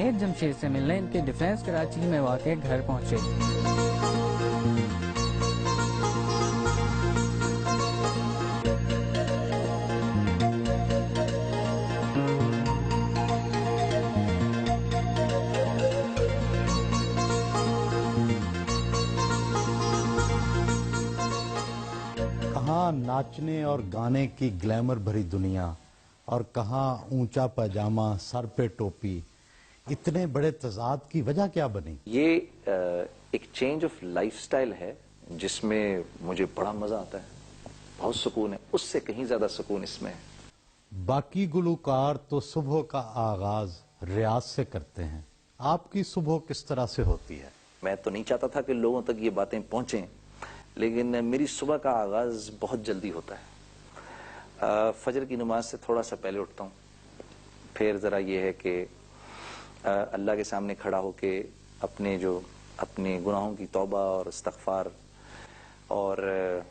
جنید جمشید سے ملنے ان کے ڈیفنس کراچی میں واقع گھر پہنچے۔ کہاں ناچنے اور گانے کی گلیمر بھری دنیا اور کہاں اونچا پاجامہ سر پہ ٹوپی، اتنے بڑے تضاد کی وجہ کیا بنی؟ یہ ایک چینج آف لائف سٹائل ہے جس میں مجھے بڑا مزہ آتا ہے، بہت سکون ہے، اس سے کہیں زیادہ سکون اس میں ہے۔ باقی گلوکار تو صبح کا آغاز ریاض سے کرتے ہیں، آپ کی صبح کس طرح سے ہوتی ہے؟ میں تو نہیں چاہتا تھا کہ لوگوں تک یہ باتیں پہنچیں، لیکن میری صبح کا آغاز بہت جلدی ہوتا ہے۔ فجر کی نماز سے تھوڑا سا پہلے اٹھتا ہوں، پھر ذرا یہ ہے کہ اللہ کے سامنے کھڑا ہو کے اپنے گناہوں کی توبہ اور استغفار، اور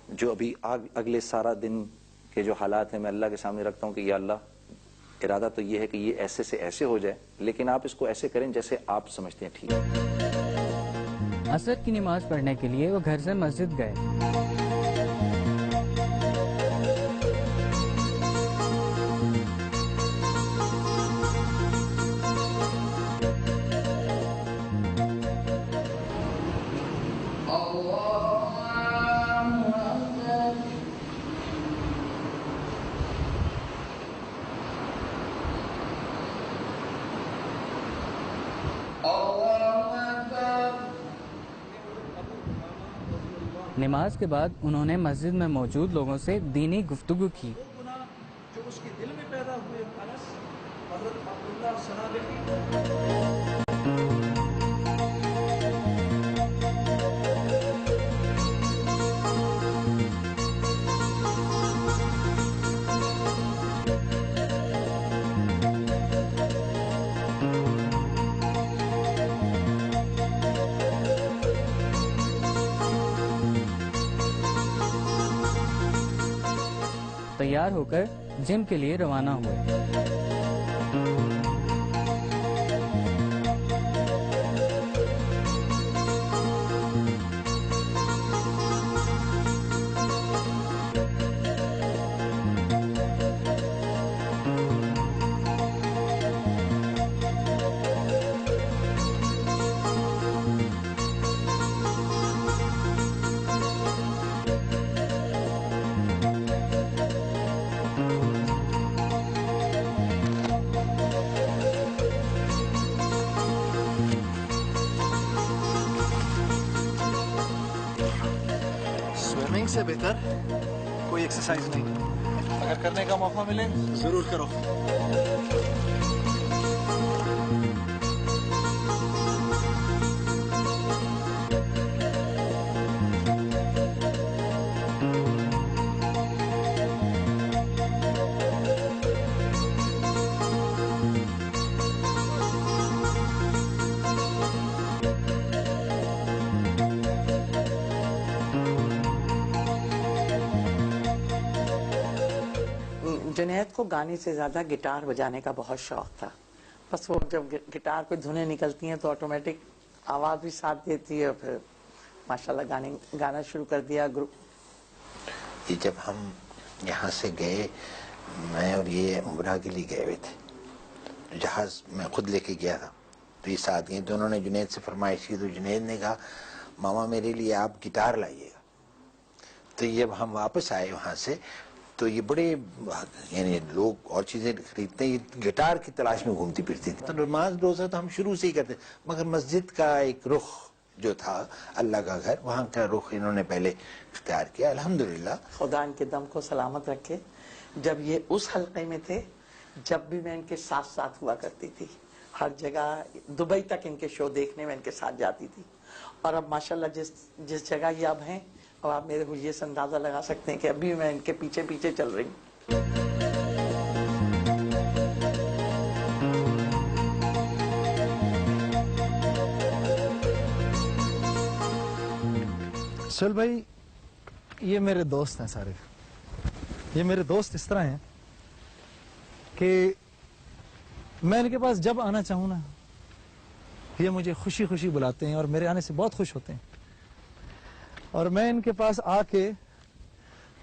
جو ابھی اگلے سارا دن کے جو حالات ہیں میں اللہ کے سامنے رکھتا ہوں کہ یا اللہ، ارادہ تو یہ ہے کہ یہ ایسے سے ایسے ہو جائے، لیکن آپ اس کو ایسے کریں جیسے آپ سمجھتے ہیں ٹھیک ہے۔ عصر کی نماز پڑھنے کے لیے وہ گھر سے مسجد گئے۔ نماز کے بعد انہوں نے مسجد میں موجود لوگوں سے دینی گفتگو کی۔ جو اس کے دل میں پیدا ہوئے انس حضرت عبداللہ سنابحی، تیار ہو کر جم کے لیے روانہ ہوئے۔ سوئمنگ سے بہتر کوئی ایکسرسائز نہیں، اگر کرنے کا موقع ملے ضرور کرو۔ جنید کو گانے سے زیادہ گٹار بجانے کا بہت شوق تھا، بس وہ جب گٹار پہ دھنیں نکلتی ہیں تو آٹومیٹک آواز بھی ساتھ دیتی ہے، پھر ماشاءاللہ گانا شروع کر دیا گروپ۔ یہ جب ہم یہاں سے گئے، میں اور یہ عمرہ کے لیے گئے ہوئے تھے، جہاز میں خود لے کے گیا تھا، تو یہ ساتھ گئے تو انہوں نے جنید سے فرمائش کی، تو جنید نے کہا ماما میرے لیے آپ گٹار لائیے گا۔ تو جب ہم واپس آئے وہاں سے تو یہ بڑے یعنی لوگ اور چیزیں خریدتے ہیں، یہ گٹار کی تلاش میں گھومتی پھرتی تھی۔ تو نماز روزہ تو ہم شروع سے ہی کرتے، مگر مسجد کا ایک رخ جو تھا، اللہ کا گھر، وہاں کا رخ انہوں نے پہلے اختیار کیا۔ الحمدللہ خدا ان کے دم کو سلامت رکھے۔ جب یہ اس حلقے میں تھے، جب بھی میں ان کے ساتھ ساتھ ہوا کرتی تھی، ہر جگہ دبئی تک ان کے شو دیکھنے میں ان کے ساتھ جاتی تھی، اور اب ماشاءاللہ جس جگہ یہ اب ہیں، اور آپ میرے کو یہ اندازہ لگا سکتے ہیں کہ ابھی میں ان کے پیچھے پیچھے چل رہی ہوں۔ سہیل بھائی، یہ میرے دوست ہیں سارے، یہ میرے دوست اس طرح ہیں کہ میں ان کے پاس جب آنا چاہوں نا یہ مجھے خوشی خوشی بلاتے ہیں اور میرے آنے سے بہت خوش ہوتے ہیں، اور میں ان کے پاس آ کے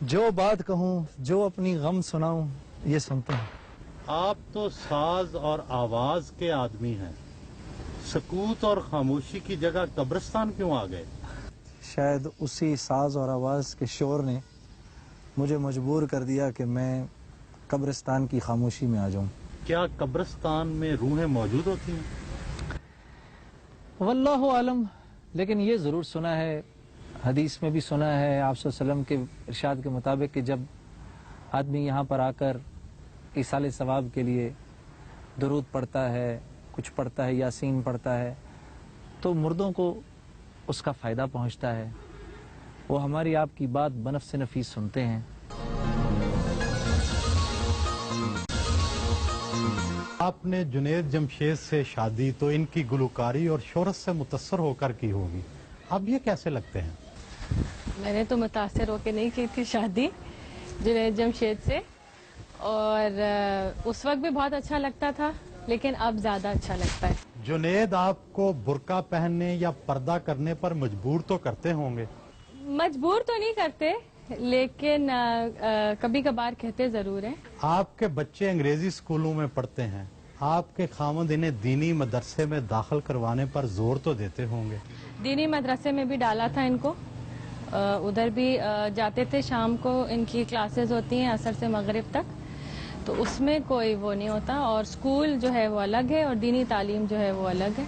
جو بات کہوں، جو اپنی غم سناؤں، یہ سنتے ہیں۔ آپ تو ساز اور آواز کے آدمی ہیں، سکوت اور خاموشی کی جگہ قبرستان کیوں آ گئے؟ شاید اسی ساز اور آواز کے شور نے مجھے مجبور کر دیا کہ میں قبرستان کی خاموشی میں آ جاؤں۔ کیا قبرستان میں روحیں موجود ہوتی ہیں؟ واللہ عالم، لیکن یہ ضرور سنا ہے، حدیث میں بھی سنا ہے آپ صلی اللہ علیہ وسلم کے ارشاد کے مطابق کہ جب آدمی یہاں پر آ کر ایصال ثواب کے لیے درود پڑھتا ہے، کچھ پڑھتا ہے، یاسین پڑھتا ہے، تو مردوں کو اس کا فائدہ پہنچتا ہے، وہ ہماری آپ کی بات بنفس نفیس سنتے ہیں۔ آپ نے جنید جمشید سے شادی تو ان کی گلوکاری اور شہرت سے متاثر ہو کر کی ہوگی، اب یہ کیسے لگتے ہیں؟ میں نے تو متاثر ہو کے نہیں کی تھی شادی جنید جمشید سے، اور اس وقت بھی بہت اچھا لگتا تھا، لیکن اب زیادہ اچھا لگتا ہے۔ جنید آپ کو برقع پہننے یا پردہ کرنے پر مجبور تو کرتے ہوں گے؟ مجبور تو نہیں کرتے، لیکن کبھی کبھار کہتے ضرور ہیں۔ آپ کے بچے انگریزی اسکولوں میں پڑھتے ہیں، آپ کے خاوند انہیں دینی مدرسے میں داخل کروانے پر زور تو دیتے ہوں گے؟ دینی مدرسے میں بھی ڈالا تھا ان کو، ادھر بھی جاتے تھے، شام کو ان کی کلاسز ہوتی ہیں عصر سے مغرب تک، تو اس میں کوئی وہ نہیں ہوتا، اور اسکول جو ہے وہ الگ ہے اور دینی تعلیم جو ہے وہ الگ ہے۔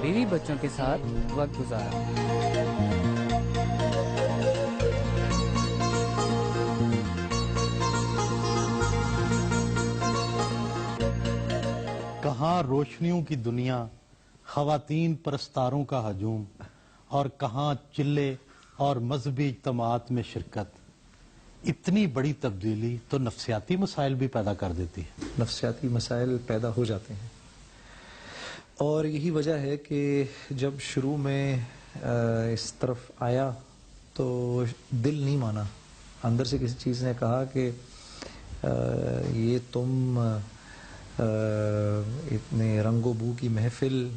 بیوی بچوں کے ساتھ وقت گزارا۔ کہاں روشنیوں کی دنیا، خواتین پرستاروں کا ہجوم، اور کہاں چلے اور مذہبی اجتماعات میں شرکت۔ اتنی بڑی تبدیلی تو نفسیاتی مسائل بھی پیدا کر دیتی ہے۔ نفسیاتی مسائل پیدا ہو جاتے ہیں، اور یہی وجہ ہے کہ جب شروع میں اس طرف آیا تو دل نہیں مانا، اندر سے کسی چیز نے کہا کہ یہ تم اتنے رنگ و بو کی محفل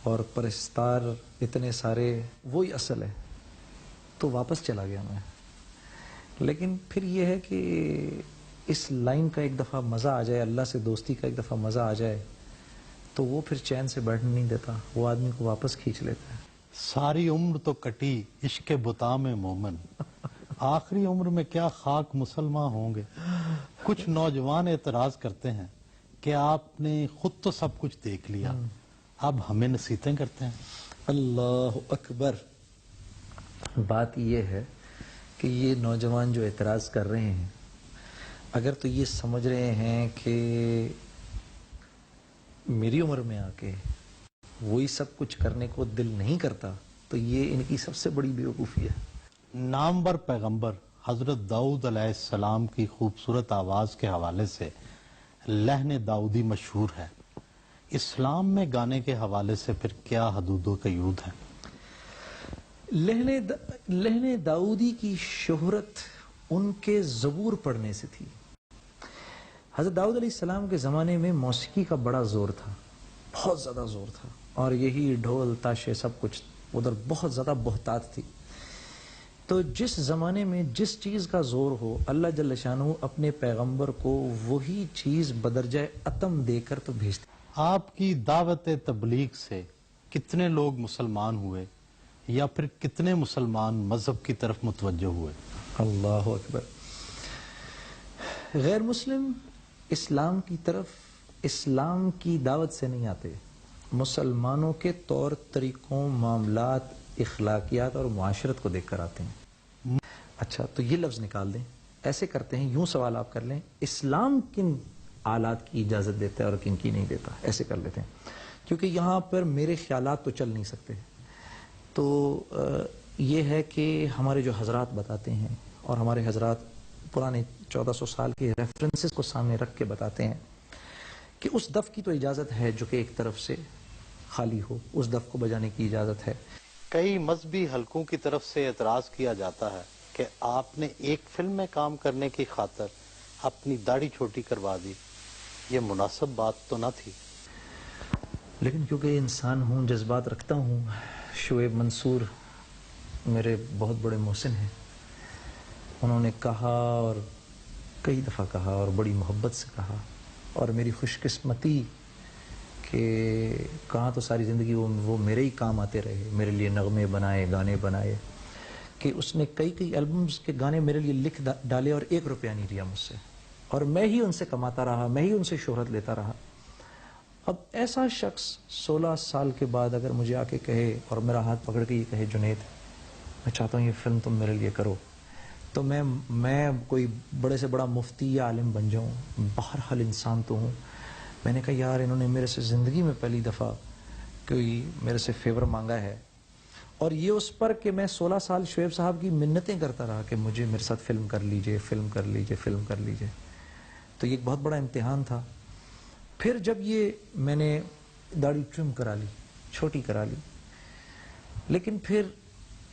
اور پرستار اتنے سارے، وہی اصل ہے، تو واپس چلا گیا میں۔ لیکن پھر یہ ہے کہ اس لائن کا ایک دفعہ مزہ آ جائے، اللہ سے دوستی کا ایک دفعہ مزہ آ جائے، تو وہ پھر چین سے بیٹھنے نہیں دیتا، وہ آدمی کو واپس کھینچ لیتا ہے۔ ساری عمر تو کٹی عشق بتا میں مومن، آخری عمر میں کیا خاک مسلمان ہوں گے۔ کچھ نوجوان اعتراض کرتے ہیں کہ آپ نے خود تو سب کچھ دیکھ لیا، اب ہمیں نصیحتیں کرتے ہیں۔ اللہ اکبر۔ بات یہ ہے کہ یہ نوجوان جو اعتراض کر رہے ہیں، اگر تو یہ سمجھ رہے ہیں کہ میری عمر میں آ کے وہی سب کچھ کرنے کو دل نہیں کرتا، تو یہ ان کی سب سے بڑی بیوقوفی ہے۔ نامور پیغمبر حضرت داؤد علیہ السلام کی خوبصورت آواز کے حوالے سے لحن داؤدی مشہور ہے، اسلام میں گانے کے حوالے سے پھر کیا حدود و قیود ہیں؟ لہن داؤدی کی شہرت ان کے زبور پڑھنے سے تھی۔ حضرت داؤد علیہ السلام کے زمانے میں موسیقی کا بڑا زور تھا، بہت زیادہ زور تھا، اور یہی ڈھول تاشے سب کچھ، ادھر بہت زیادہ بہتات تھی۔ تو جس زمانے میں جس چیز کا زور ہو، اللہ جل شانہ اپنے پیغمبر کو وہی چیز بدرجہ اتم دے کر تو بھیجتے۔ آپ کی دعوت تبلیغ سے کتنے لوگ مسلمان ہوئے، یا پھر کتنے مسلمان مذہب کی طرف متوجہ ہوئے؟ اللہ اکبر۔ غیر مسلم اسلام کی طرف اسلام کی دعوت سے نہیں آتے، مسلمانوں کے طور طریقوں، معاملات، اخلاقیات اور معاشرت کو دیکھ کر آتے ہیں۔ اچھا، تو یہ لفظ نکال دیں، ایسے کرتے ہیں، یوں سوال آپ کر لیں، اسلام کن آلات کی اجازت دیتا ہے اور کن کی نہیں دیتا، ایسے کر لیتے ہیں، کیونکہ یہاں پر میرے خیالات تو چل نہیں سکتے۔ تو یہ ہے کہ ہمارے جو حضرات بتاتے ہیں، اور ہمارے حضرات پرانے 1400 سال کے ریفرنسز کو سامنے رکھ کے بتاتے ہیں کہ اس دف کی تو اجازت ہے جو کہ ایک طرف سے خالی ہو، اس دف کو بجانے کی اجازت ہے۔ کئی مذہبی حلقوں کی طرف سے اعتراض کیا جاتا ہے کہ آپ نے ایک فلم میں کام کرنے کی خاطر اپنی داڑھی چھوٹی کروا دی، یہ مناسب بات تو نہ تھی؟ لیکن کیونکہ انسان ہوں، جذبات رکھتا ہوں. شعیب منصور میرے بہت بڑے محسن ہیں. انہوں نے کہا اور کئی دفعہ کہا اور بڑی محبت سے کہا، اور میری خوش قسمتی کہ کہاں تو ساری زندگی وہ میرے ہی کام آتے رہے، میرے لیے نغمے بنائے، گانے بنائے، کہ اس نے کئی البمز کے گانے میرے لیے لکھ ڈالے اور 1 روپیہ نہیں لیا مجھ سے، اور میں ہی ان سے کماتا رہا، میں ہی ان سے شہرت لیتا رہا. اب ایسا شخص 16 سال کے بعد اگر مجھے آ کے کہے اور میرا ہاتھ پکڑ کے یہ کہے جنید میں چاہتا ہوں یہ فلم تم میرے لیے کرو، تو میں کوئی بڑے سے بڑا مفتی یا عالم بن جاؤں، بہرحال انسان تو ہوں. میں نے کہا یار انہوں نے میرے سے زندگی میں پہلی دفعہ کوئی میرے سے فیور مانگا ہے، اور یہ اس پر کہ میں 16 سال شعیب صاحب کی منتیں کرتا رہا کہ مجھے میرے ساتھ فلم کر لیجئے، فلم کر لیجئے، فلم کر لیجئے. تو یہ ایک بہت بڑا امتحان تھا. پھر جب یہ میں نے داڑھی ٹرم کرا لی، چھوٹی کرا لی، لیکن پھر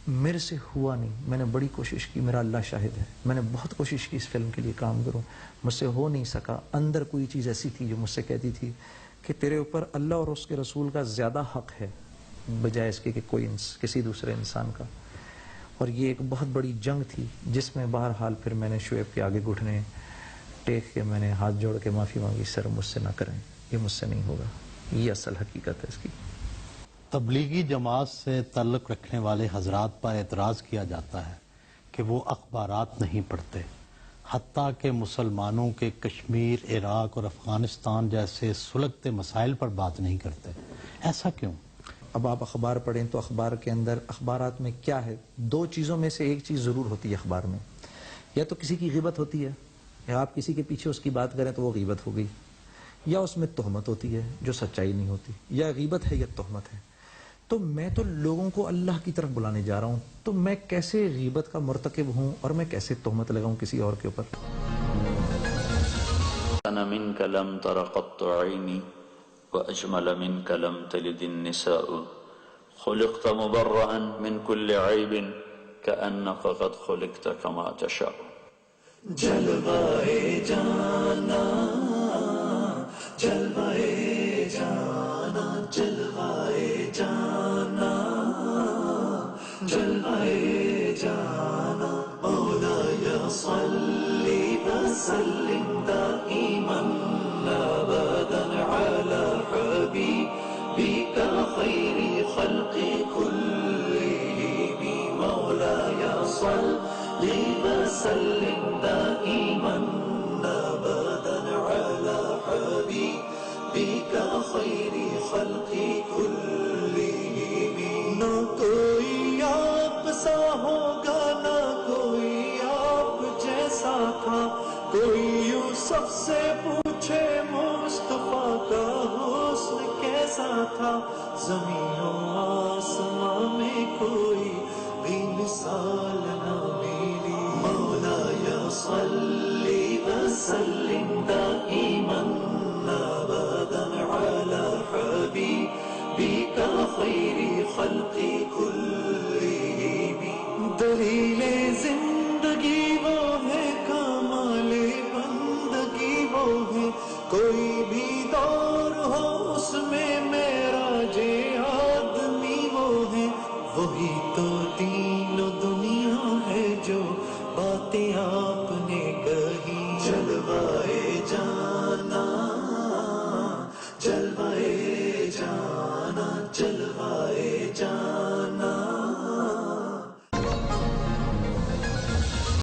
میرے سے ہوا نہیں. میں نے بڑی کوشش کی، میرا اللہ شاہد ہے، میں نے بہت کوشش کی اس فلم کے لیے کام کروں، مجھ سے ہو نہیں سکا. اندر کوئی چیز ایسی تھی جو مجھ سے کہتی تھی کہ تیرے اوپر اللہ اور اس کے رسول کا زیادہ حق ہے بجائے اس کے کہ کسی دوسرے انسان کا. اور یہ ایک بہت بڑی جنگ تھی جس میں بہرحال پھر میں نے شعیب کے آگے گھٹنے ٹیک کے میں نے ہاتھ جوڑ کے معافی مانگی، سر مجھ سے نہ کریں، یہ مجھ سے نہیں ہوگا. یہ اصل حقیقت ہے اس کی. تبلیغی جماعت سے تعلق رکھنے والے حضرات پر اعتراض کیا جاتا ہے کہ وہ اخبارات نہیں پڑھتے، حتیٰ کہ مسلمانوں کے کشمیر، عراق اور افغانستان جیسے سلگتے مسائل پر بات نہیں کرتے. ایسا کیوں؟ اب آپ اخبار پڑھیں تو اخبار کے اندر اخبارات میں کیا ہے؟ 2 چیزوں میں سے ایک چیز ضرور ہوتی ہے اخبار میں. یا تو کسی کی غیبت ہوتی ہے، یا آپ کسی کے پیچھے اس کی بات کریں تو وہ غیبت ہو گئی، یا اس میں تہمت ہوتی ہے جو سچائی نہیں ہوتی. یا غیبت ہے یا تہمت ہے. تو میں تو لوگوں کو اللہ کی طرف بلانے جا رہا ہوں، تو میں کیسے غیبت کا مرتکب ہوں اور میں کیسے تہمت لگاؤں کسی اور کے اوپر؟ أنا منك لم تر قط عيني وأجمل منك لم تلد النساء خلقت مبرأ من كل عيب كأنك قد خلقت كما تشاء. جلوائے جانا جلوائے جانا جلوائے جانا جلوائے جانا مولاي صل وسلم دائما ابدا على حبيبك خير خلق كلهم مولاي صل وسلم دائما ابدا على حبيبك خير خلق كلهم. نہ کوئی آپ سا ہوگا نہ کوئی آپ جیسا تھا، کوئی یوسف سے پوچھے مصطفیٰ کا حسن کیسا تھا. زمین و آسمان میں کوئی بھی مثال نہ